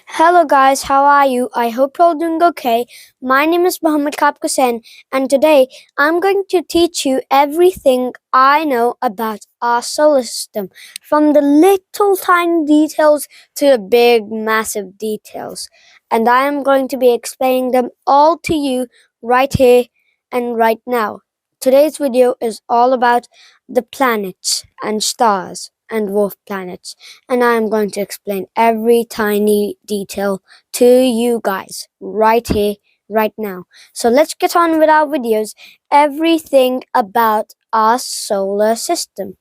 Hello guys, how are you? I hope you're all doing okay. My name is Muhammad Kapkusen, and today I'm going to teach you everything I know about our solar system, from the little tiny details to the big massive details. And I am going to be explaining them all to you right here and right now. Today's video is all about the planets and stars and dwarf planets, and I am going to explain every tiny detail to you guys right here, right now. So let's get on with our videos. Everything about our solar system.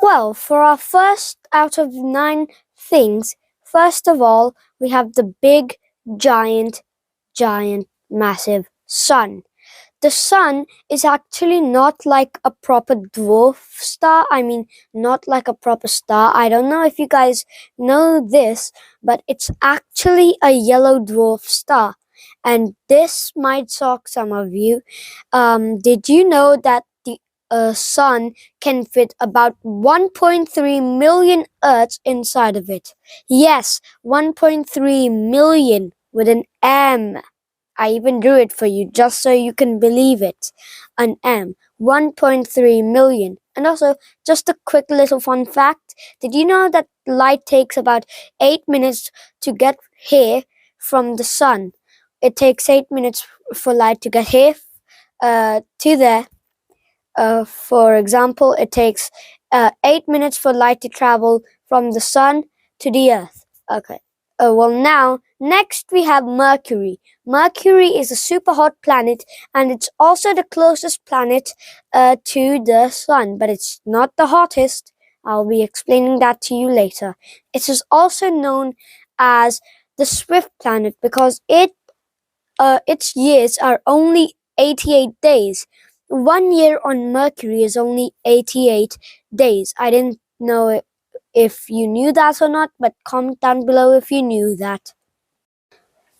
Well, for our first out of 9 things, first of all, we have the big, giant, massive sun. The sun is actually not like a proper dwarf star. Not like a proper star. I don't know if you guys know this, but it's actually a yellow dwarf star. And this might shock some of you. Did you know that the sun can fit about 1.3 million Earths inside of it? Yes, 1.3 million with an M. I even drew it for you just so you can believe it. An M. 1.3 million. And also, just a quick little fun fact. Did you know that light takes about 8 minutes to get here from the sun? It takes 8 minutes for light to get here to there. For example, it takes 8 minutes for light to travel from the sun to the earth. Okay. Now, next we have Mercury. Mercury is a super hot planet, and it's also the closest planet to the sun, but it's not the hottest. I'll be explaining that to you later. It is also known as the Swift planet because its years are only 88 days. 1 year on Mercury is only 88 days. I didn't know if you knew that or not, but comment down below if you knew that.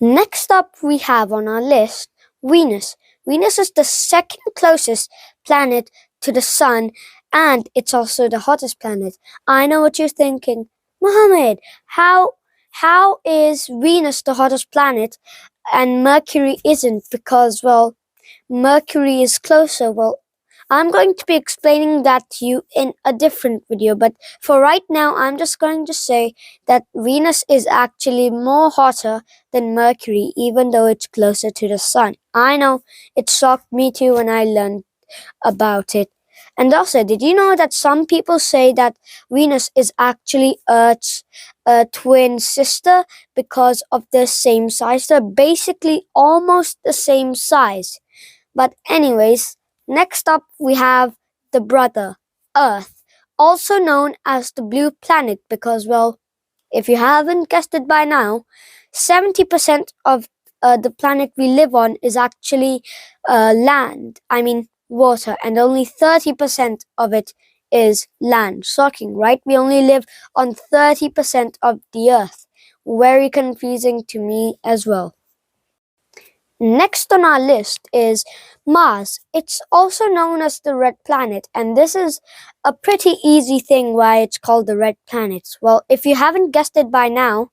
Next up we have on our list Venus. Venus is the second closest planet to the sun, and it's also the hottest planet. I know what you're thinking. Mohammed, how is Venus the hottest planet and Mercury isn't? Because, well, Mercury is closer. Well, I'm going to be explaining that to you in a different video, but for right now, I'm just going to say that Venus is actually more hotter than Mercury, even though it's closer to the sun. I know, it shocked me too when I learned about it. And also, did you know that some people say that Venus is actually Earth's twin sister because of the same size? They're basically almost the same size. But anyways, next up we have the brother, Earth, also known as the blue planet because, well, if you haven't guessed it by now, 70% of the planet we live on is actually land. Water, and only 30% of it is land. Shocking, right? We only live on 30% of the Earth. Very confusing to me as well. Next on our list is Mars. It's also known as the red planet, and this is a pretty easy thing why it's called the red planet. Well, if you haven't guessed it by now,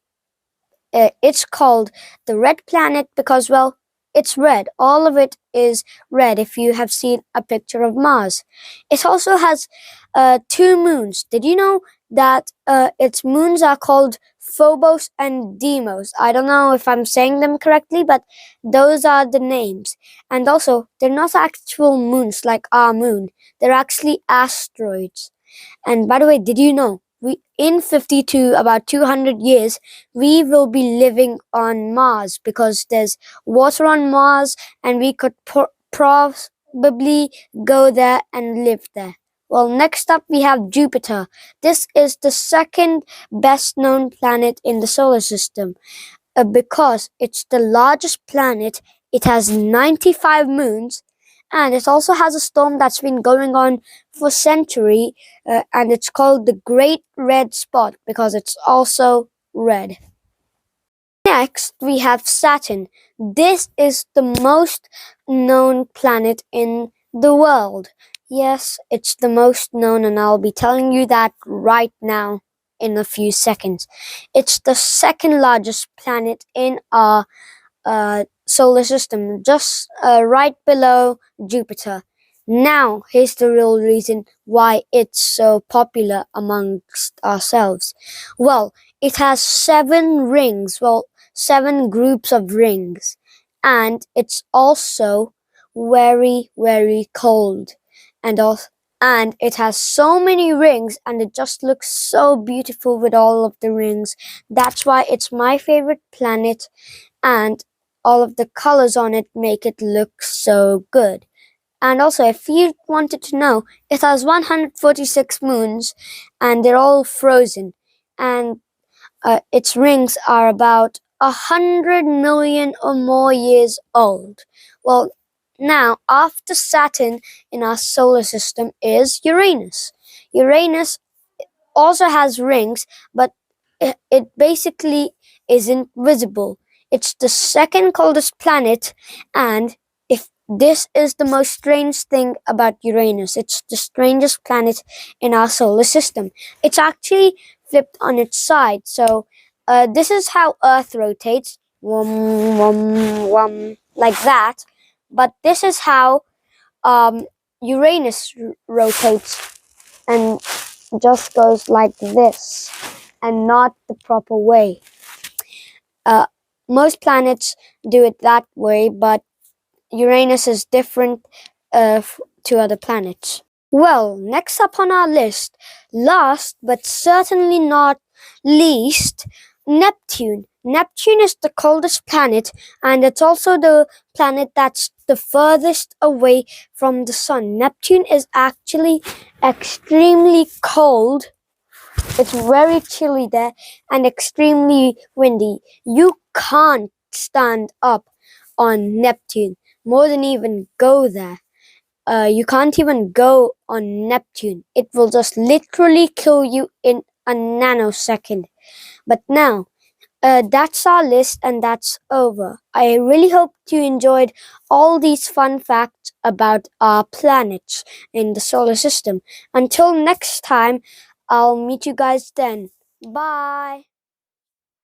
it's called the red planet because, well, it's red. All of it is red if you have seen a picture of Mars. It also has 2 moons. Did you know that its moons are called Phobos and Deimos? I don't know if I'm saying them correctly, but those are the names. And also, they're not actual moons like our moon. They're actually asteroids. And by the way, did you know, in 52, about 200 years, we will be living on Mars because there's water on Mars and we could probably go there and live there. Well, next up we have Jupiter. This is the second best known planet in the solar system because it's the largest planet. It has 95 moons, and it also has a storm that's been going on for centuries, and it's called the Great Red Spot because it's also red. Next, we have Saturn. This is the most known planet in the world. Yes, it's the most known, and I'll be telling you that right now in a few seconds. It's the second largest planet in our solar system, just right below Jupiter. Now, here's the real reason why it's so popular amongst ourselves. Well, it has 7 rings, well, 7 groups of rings, and it's also very, very cold. And also, and it has so many rings, and it just looks so beautiful with all of the rings. That's why it's my favorite planet, and all of the colors on it make it look so good. And also, if you wanted to know, it has 146 moons, and they're all frozen. And its rings are about 100 million or more years old. Well, now, after Saturn in our solar system is Uranus. Uranus also has rings, but it basically isn't visible. It's the second coldest planet, and if this is the most strange thing about Uranus, it's the strangest planet in our solar system. It's actually flipped on its side, so this is how Earth rotates, wum, wum, wum, like that. But this is how Uranus rotates, and just goes like this and not the proper way. Uh, most planets do it that way, but Uranus is different to other planets. Well, next up on our list, last but certainly not least, Neptune. Neptune is the coldest planet, and it's also the planet that's the furthest away from the sun. Neptune is actually extremely cold. It's very chilly there and extremely windy. You can't stand up on Neptune, more than even go there. You can't even go on Neptune. It will just literally kill you in a nanosecond. But now, that's our list, and that's over. I really hope you enjoyed all these fun facts about our planets in the solar system. Until next time, I'll meet you guys then. Bye.